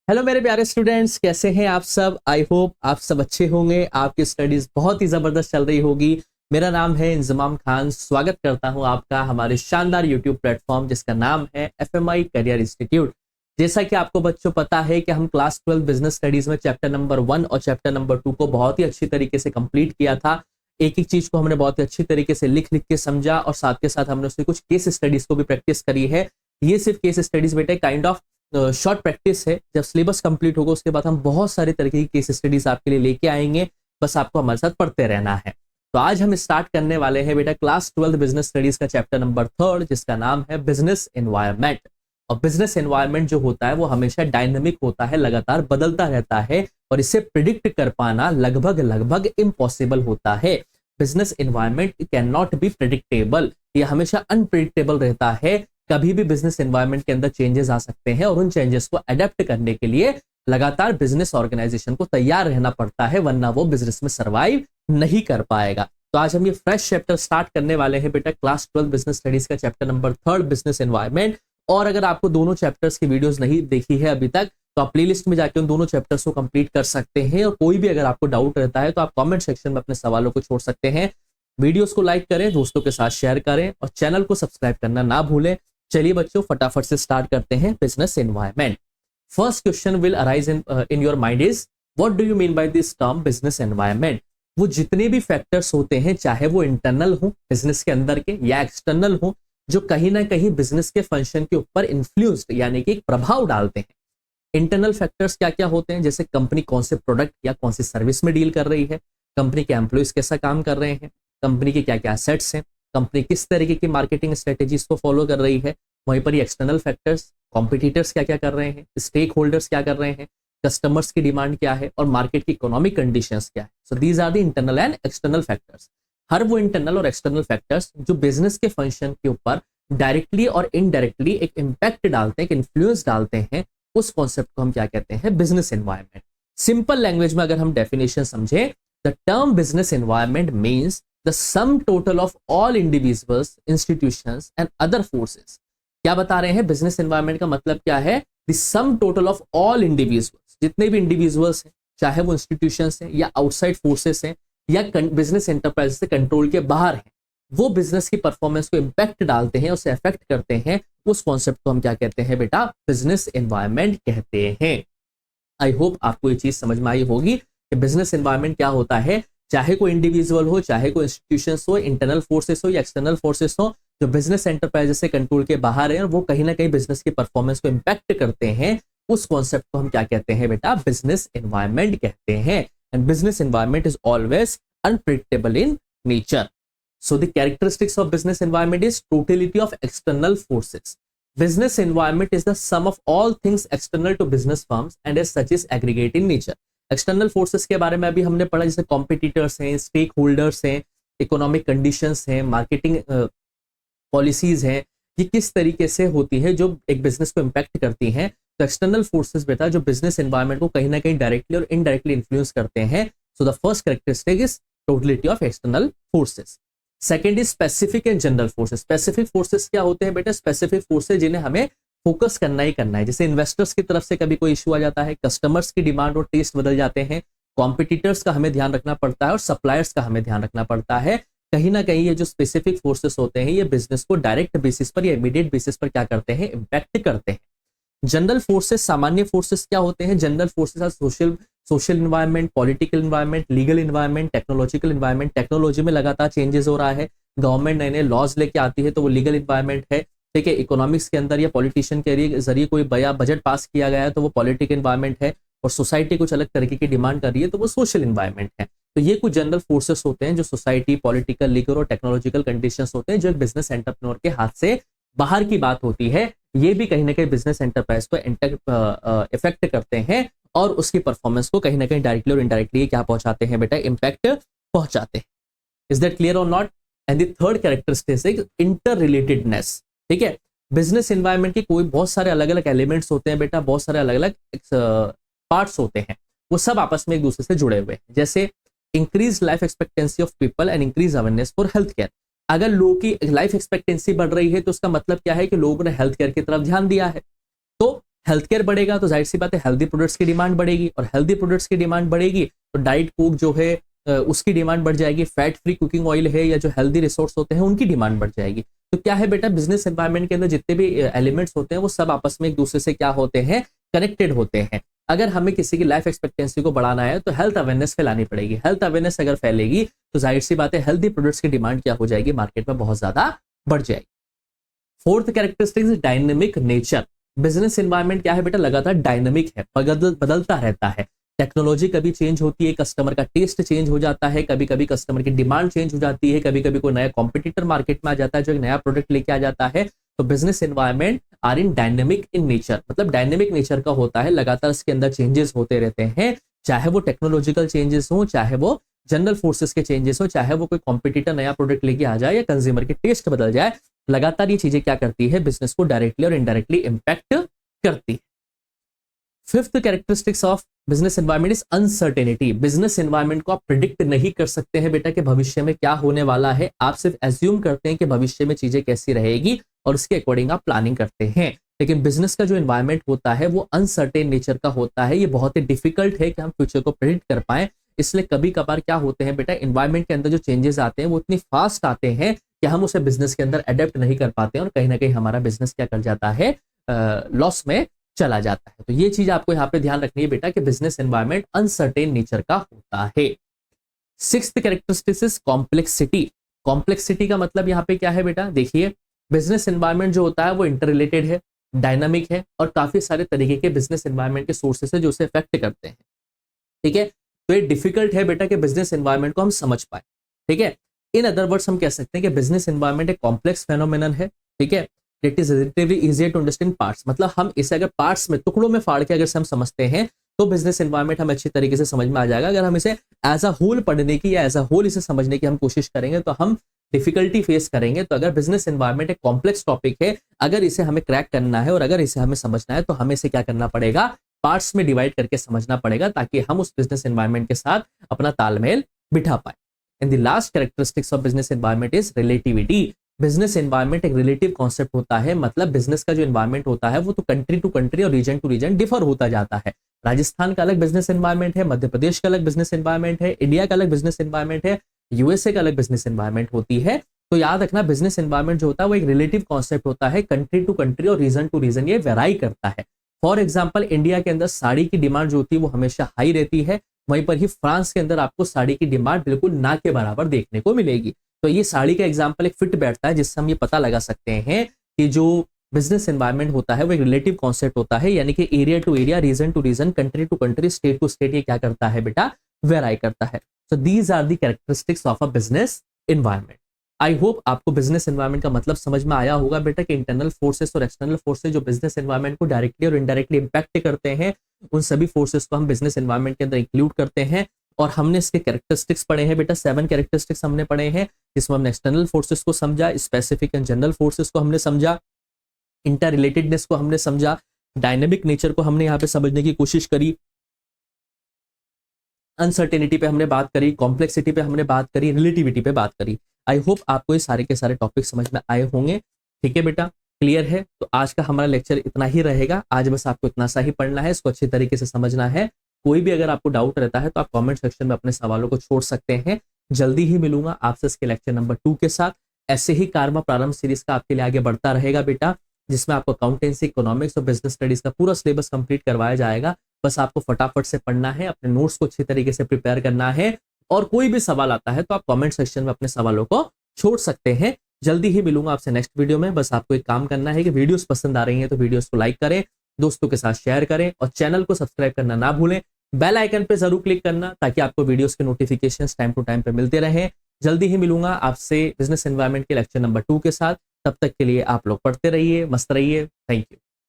Hello मेरे प्यारे students, कैसे हैं आप सब। आई होप आप सब अच्छे होंगे। आपकी स्टडीज बहुत ही जबरदस्त चल रही होगी। मेरा नाम है इंजमाम खान। स्वागत करता हूं आपका हमारे शानदार यूट्यूब प्लेटफॉर्म जिसका नाम है एफएमआई करियर इंस्टीट्यूट। जैसा कि आपको बच्चों पता है कि हम क्लास 12 बिजनेस स्टडीज में चैप्टर नंबर 1 और चैप्टर नंबर 2 को बहुत ही अच्छी तरीके से कंप्लीट किया था। एक एक चीज को हमने बहुत ही अच्छी तरीके से लिख लिख के समझा और साथ के साथ हमने उसमें कुछ केस स्टडीज को भी प्रैक्टिस करी है। ये सिर्फ केस स्टडीज बेटे काइंड ऑफ शॉर्ट प्रैक्टिस है। जब सिलेबस कंप्लीट होगा उसके बाद हम बहुत सारे तरीके की केस स्टडीज आपके लिए लेके आएंगे। बस आपको हमारे साथ पढ़ते रहना है। तो आज हम स्टार्ट करने वाले हैं बेटा क्लास 12 बिजनेस स्टडीज का चैप्टर नंबर 3 जिसका नाम है बिजनेस एनवायरनमेंट। और बिजनेस एनवायरनमेंट जो होता है वो हमेशा डायनामिक होता है, लगातार बदलता रहता है और इसे प्रिडिक्ट कर पाना लगभग लगभग इम्पॉसिबल होता है। Business environment can not be predictable, ये हमेशा अनप्रिडिक्टेबल रहता है। कभी भी बिजनेस एनवायरनमेंट के अंदर चेंजेस आ सकते हैं और उन चेंजेस को अडेप्ट करने के लिए लगातार बिजनेस ऑर्गेनाइजेशन को तैयार रहना पड़ता है, वरना वो बिजनेस में सर्वाइव नहीं कर पाएगा। तो आज हम ये फ्रेश चैप्टर स्टार्ट करने वाले हैं बेटा क्लास 12 बिजनेस स्टडीज का चैप्टर नंबर 3 बिजनेस एनवायरनमेंट। और अगर आपको दोनों चैप्टर्स की वीडियोस नहीं देखी है अभी तक तो आप प्लेलिस्ट में जाके उन दोनों चैप्टर्स को कंप्लीट कर सकते हैं। और कोई भी अगर आपको डाउट रहता है तो आप कमेंट सेक्शन में अपने सवालों को छोड़ सकते हैं। वीडियोस को लाइक करें, दोस्तों के साथ शेयर करें और चैनल को सब्सक्राइब करना ना भूलें। चलिए बच्चों फटाफट से स्टार्ट करते हैं business environment. First question will arise in your mind is what do you mean by this term business environment. वो जितने भी फैक्टर्स होते हैं चाहे वो इंटरनल हो बिजनेस के अंदर के या एक्सटर्नल हो, जो कहीं ना कहीं बिजनेस के फंक्शन के ऊपर इन्फ्लुएंस्ड यानी कि एक प्रभाव डालते हैं। इंटरनल फैक्टर्स क्या क्या होते हैं, जैसे कंपनी कौन से प्रोडक्ट या कौन सी सर्विस में डील कर रही है, कंपनी के एम्प्लॉइज कैसा काम कर रहे हैं, कंपनी के क्या क्या एसेट्स हैं, कंपनी किस तरीके की मार्केटिंग स्ट्रेटेजीज को फॉलो कर रही है। वहीं पर एक्सटर्नल फैक्टर्स, कॉम्पिटिटर्स क्या क्या कर रहे हैं, स्टेक होल्डर्स क्या कर रहे हैं, कस्टमर्स की डिमांड क्या है और मार्केट की इकोनॉमिक कंडीशंस क्या है। So these are the internal and external factors. हर वो इंटरनल और एक्सटर्नल फैक्टर्स जो बिजनेस के फंक्शन के ऊपर डायरेक्टली और इनडायरेक्टली एक इंपैक्ट डालते हैं, एक इन्फ्लुएंस डालते हैं, उस कॉन्सेप्ट को हम क्या कहते हैं, बिजनेस एनवायरनमेंट। सिंपल लैंग्वेज में अगर हम डेफिनेशन समझे, the term business environment means the sum total of all individuals, institutions and other forces। क्या बता रहे हैं, बिजनेस एनवायरनमेंट का मतलब क्या है, the sum total of all individuals, जितने भी इंडिविजुअल्स हैं चाहे वो इंस्टीट्यूशंस हैं या आउटसाइड फोर्सेस हैं या बिजनेस एंटरप्राइज से कंट्रोल के बाहर हैं, वो बिजनेस की परफॉर्मेंस को इंपैक्ट डालते हैं, उसे अफेक्ट करते हैं। उस कॉन्सेप्ट को हम क्या कहते हैं बेटा, बिजनेस एनवायरनमेंट कहते हैं। आई होप आपको ये चीज समझ में आई होगी कि बिजनेस एनवायरनमेंट क्या होता है। चाहे कोई इंडिविजुअल हो, चाहे कोई इंस्टीट्यूशंस हो, इंटरनल फोर्सेस हो या एक्सटर्नल फोर्सेस हो, जो बिजनेस एंटरप्राइजेस से कंट्रोल के बाहर है और वो कहीं ना कहीं बिजनेस की परफॉर्मेंस को इंपैक्ट करते हैं, उस कॉन्सेप्ट को हम क्या कहते हैं बेटा, बिजनेस एनवायरनमेंट कहते हैं। And business environment is always unpredictable in nature. So the characteristics of business environment is totality of external forces. Business environment is the sum of all things external to business firms and as such is aggregate in nature। External forces के बारे में अभी हमने पढ़ा, जैसे competitors हैं, stake holders हैं, economic conditions हैं, मार्केटिंग पॉलिसीज हैं, ये किस तरीके से होती है जो एक बिजनेस को इम्पैक्ट करती हैं। तो एक्सटर्नल फोर्सेस बेटा जो बिजनेस एनवायरनमेंट को कहीं ना कहीं डायरेक्टली और इनडायरेक्टली इन्फ्लुएंस करते हैं। So the first characteristic is totality of external forces. Second is specific and general forces. Specific forces क्या होते हैं बेटा, स्पेसिफिक फोर्सेस जिन्हें हमें फोकस करना ही करना है। जैसे इन्वेस्टर्स की तरफ से कभी कोई इशू आ जाता है, कस्टमर्स की डिमांड और टेस्ट बदल जाते हैं, कॉम्पिटिटर्स का हमें ध्यान रखना पड़ता है और सप्लायर्स का हमें ध्यान रखना पड़ता है। कहीं ना कहीं ये जो स्पेसिफिक फोर्सेस होते हैं ये बिजनेस को डायरेक्ट बेसिस पर या इमीडिएट बेसिस पर क्या करते हैं, इंपैक्ट करते हैं। जनरल फोर्सेस, सामान्य फोर्सेस क्या होते हैं, general forces are social environment, political environment, legal environment, technological environment. Technology में लगातार चेंजेस हो रहा है, गवर्नमेंट नए नए लॉज लेके आती है तो वो लीगल इन्वायरमेंट है। ठीक है, इकोनॉमिक्स के अंदर या पॉलिटिशियन के जरिए कोई बया बजट पास किया गया है तो वो पॉलिटिकल इन्वायरमेंट है, और सोसाइटी कुछ अलग तरीके की डिमांड कर रही है तो वो सोशल इन्वायरमेंट है। तो ये कुछ जनरल फोर्सेस होते हैं जो सोसाइटी, पॉलिटिकल, लीगल और टेक्नोलॉजिकल कंडीशंस होते हैं जो एक बिजनेस एंटरप्रेन्योर के हाथ से बाहर की बात होती है। ये भी कहीं ना कहीं बिजनेस एंटरप्राइज को इफेक्ट करते हैं और उसकी परफॉर्मेंस को कहीं ना कहीं डायरेक्टली और इनडायरेक्टली क्या पहुंचाते हैं बेटा, इंपैक्ट पहुंचाते हैं। इज दैट क्लियर और not? And the third characteristic inter relatedness. ठीक है, बिजनेस एनवायरनमेंट के कोई बहुत सारे अलग अलग एलिमेंट्स होते हैं बेटा, बहुत सारे अलग अलग पार्ट्स होते हैं, वो सब आपस में एक दूसरे से जुड़े हुए हैं। जैसे increase life expectancy of people and increase awareness for health care. अगर लोगों की लाइफ एक्सपेक्टेंसी बढ़ रही है तो उसका मतलब क्या है कि लोगों ने हेल्थ केयर की तरफ ध्यान दिया है। तो हेल्थ केयर बढ़ेगा तो जाहिर सी बात है हेल्दी प्रोडक्ट्स की डिमांड बढ़ेगी, और हेल्दी प्रोडक्ट्स की डिमांड बढ़ेगी तो डाइट कोक जो है उसकी डिमांड बढ़ जाएगी, फैट फ्री कुकिंग ऑयल है या जो हेल्दी रिसोर्स होते हैं उनकी डिमांड बढ़ जाएगी। तो क्या है बेटा, बिजनेस एनवायरनमेंट के अंदर जितने भी एलिमेंट्स होते हैं वो सब आपस में एक दूसरे से क्या होते हैं, कनेक्टेड होते हैं। अगर हमें किसी की लाइफ एक्सपेक्टेंसी को बढ़ाना है तो हेल्थ अवेयरनेस फैलानी पड़ेगी। हेल्थ अवेयरनेस अगर फैलेगी तो जाहिर सी बात है हेल्दी प्रोडक्ट्स की डिमांड क्या हो जाएगी, मार्केट में बहुत ज्यादा बढ़ जाएगी। Fourth characteristic is dynamic nature. Business environment क्या है बेटा, लगातार डायनेमिक है, बदलता रहता है। टेक्नोलॉजी कभी चेंज होती है, कस्टमर का टेस्ट चेंज हो जाता है, कभी कभी कस्टमर की डिमांड चेंज हो जाती है, कभी कभी कोई नया कॉम्पिटिटर मार्केट में आ जाता है जो एक नया प्रोडक्ट लेके आ जाता है। तो business environment are in dynamic in nature, मतलब डायनेमिक नेचर का होता है, लगातार इसके अंदर चेंजेस होते रहते हैं, चाहे वो टेक्नोलॉजिकल चेंजेस हो, चाहे वो जनरल फोर्सेस के चेंजेस हो, चाहे वो कोई कॉम्पिटिटर नया प्रोडक्ट लेके आ जाए या कंज्यूमर के टेस्ट बदल जाए। लगातार ये चीजें क्या करती है, बिजनेस को डायरेक्टली और इनडायरेक्टली इंपैक्ट करती है। Fifth characteristics of business environment is uncertainty. Business environment को आप प्रिडिक्ट नहीं कर सकते हैं बेटा कि भविष्य में क्या होने वाला है, आप सिर्फ एज्यूम करते हैं कि भविष्य में चीजें कैसी रहेगी और उसके अकॉर्डिंग आप प्लानिंग करते हैं। लेकिन बिजनेस का जो एनवायरनमेंट होता है वो अनसर्टेन नेचर का होता है, ये बहुत ही डिफिकल्ट है कि हम फ्यूचर को प्रिडिक्ट कर पाए। इसलिए कभी कभार क्या होते हैं बेटा, एनवायरनमेंट के अंदर जो चेंजेस आते हैं वो इतनी फास्ट आते हैं कि हम उसे बिजनेस के अंदर अडेप्ट नहीं कर पाते हैं और कहीं ना कहीं हमारा बिजनेस क्या कर जाता है, लॉस में चला जाता है। तो ये चीज आपको यहाँ पे ध्यान रखनी है बेटा कि बिजनेस एनवायरनमेंट अनसर्टेन नेचर का होता है। Sixth characteristics is complexity. Complexity का मतलब यहाँ पे क्या है बेटा, देखिए बिजनेस एनवायरनमेंट जो होता है वो इंटररिलेटेड है, डायनामिक है और काफी सारे तरीके के बिजनेस एनवायरनमेंट के सोर्सेस है जो उसे इफेक्ट करते हैं। ठीक है, तो ये डिफिकल्ट है बेटा कि बिजनेस एनवायरनमेंट को हम समझ पाए। ठीक है, इन अदर वर्ड्स हम कह सकते हैं कि बिजनेस एनवायरनमेंट एक कॉम्प्लेक्स फेनोमेनन है। ठीक है, it is relatively easier to understand parts, मतलब हम इसे अगर पार्ट्स में, टुकड़ों में फाड़ के अगर हम समझते हैं तो बिजनेस एनवायरनमेंट हमें अच्छी तरीके से समझ में आ जाएगा। अगर हम इसे एज अ होल पढ़ने की या एज अ होल इसे समझने की हम कोशिश करेंगे तो हम डिफिकल्टी फेस करेंगे। तो अगर बिजनेस एनवायरनमेंट एक कॉम्प्लेक्स टॉपिक है, अगर इसे हमें क्रैक करना है और अगर इसे हमें समझना है तो हमें इसे क्या करना पड़ेगा, पार्ट्स में डिवाइड करके समझना पड़ेगा ताकि हम उस बिजनेस एनवायरनमेंट के साथ अपना तालमेल बिठा पाए। And the last characteristics of business environment is relativity. Business environment एक रिलेटिव कॉन्सेप्ट होता है, मतलब बिजनेस का जो एनवायरनमेंट होता है वो तो कंट्री टू कंट्री और रीजन टू रीजन डिफर होता जाता है। राजस्थान का अलग बिजनेस एनवायरनमेंट है, मध्य प्रदेश का अलग बिजनेस एनवायरनमेंट है, इंडिया का अलग बिजनेस एनवायरनमेंट है, यूएसए का अलग बिजनेस एनवायरनमेंट होती है। तो याद रखना बिजनेस एनवायरनमेंट जो होता है वो एक रिलेटिव कॉन्सेप्ट होता है, कंट्री टू कंट्री और रीजन टू रीजन ये वेराई करता है। फॉर एग्जाम्पल इंडिया के अंदर साड़ी की डिमांड जो होती है वो हमेशा हाई रहती है, वहीं पर ही फ्रांस के अंदर आपको साड़ी की डिमांड बिल्कुल ना के बराबर देखने को मिलेगी। तो ये साड़ी का एग्जाम्पल एक फिट बैठता है जिससे हम ये पता लगा सकते हैं कि जो बिजनेस एनवायरनमेंट होता है वो एक रिलेटिव कॉन्सेप्ट होता है, यानी कि area to area, region to region, country to country, state to state ये क्या करता है बेटा, वेराई करता है। So these are the characteristics of a business environment. I hope आपको बिजनेस एनवायरनमेंट का मतलब समझ में आया होगा बेटा कि इंटरनल फोर्सेस और एक्सटर्नल फोर्सेस जो बिजनेस एनवायरनमेंट को डायरेक्टली और इनडायरेक्टली इंपैक्ट करते हैं, उन सभी फोर्सेस को हम बिजनेस एनवायरनमेंट के अंदर इंक्लूड करते हैं। और हमने इसके कैरेक्टरिस्टिक्स पढ़े हैं बेटा, 7 कैरेक्टरिस्टिक्स हमने पढ़े हैं, जिसमें हमने एक्सटर्नल फोर्सेस को समझा, स्पेसिफिक एंड जनरल फोर्सेस को हमने समझा, इंटर रिलेटेडनेस को हमने समझा, डायनेमिक नेचर को हमने यहाँ पे समझने की कोशिश करी, अनसर्टेनिटी पे हमने बात करी, कॉम्प्लेक्सिटी पे हमने बात करी, रिलेटिविटी पे बात करी। आई होप आपको ये सारे के सारे टॉपिक समझ में आए होंगे। ठीक है बेटा, क्लियर है? तो आज का हमारा लेक्चर इतना ही रहेगा। आज बस आपको इतना सा ही पढ़ना है, इसको अच्छी तरीके से समझना है। कोई भी अगर आपको डाउट रहता है तो आप कमेंट सेक्शन में अपने सवालों को छोड़ सकते हैं। जल्दी ही मिलूंगा आपसे इसके लेक्चर नंबर 2 के साथ। ऐसे ही कारवा प्रारंभ सीरीज का आपके लिए आगे बढ़ता रहेगा बेटा, जिसमें आपको अकाउंटेंसी, इकोनॉमिक्स और बिजनेस स्टडीज का पूरा सिलेबस कंप्लीट करवाया जाएगा। बस आपको फटाफट से पढ़ना है, अपने नोट्स को अच्छी तरीके से प्रिपेयर करना है, और कोई भी सवाल आता है तो आप कमेंट सेक्शन में अपने सवालों को छोड़ सकते हैं। जल्दी ही मिलूंगा आपसे नेक्स्ट वीडियो में। बस आपको एक काम करना है कि वीडियोस पसंद आ रही हैं तो वीडियोस को लाइक करें, दोस्तों के साथ शेयर करें और चैनल को सब्सक्राइब करना ना भूलें। बेल आइकन पे जरूर क्लिक करना ताकि आपको वीडियोस के नोटिफिकेशंस टाइम टू टाइम पे मिलते रहें। जल्दी ही मिलूंगा आपसे बिजनेस एनवायरनमेंट के लेक्चर नंबर 2 के साथ। तब तक के लिए आप लोग पढ़ते रहिए, मस्त रहिए। Thank you.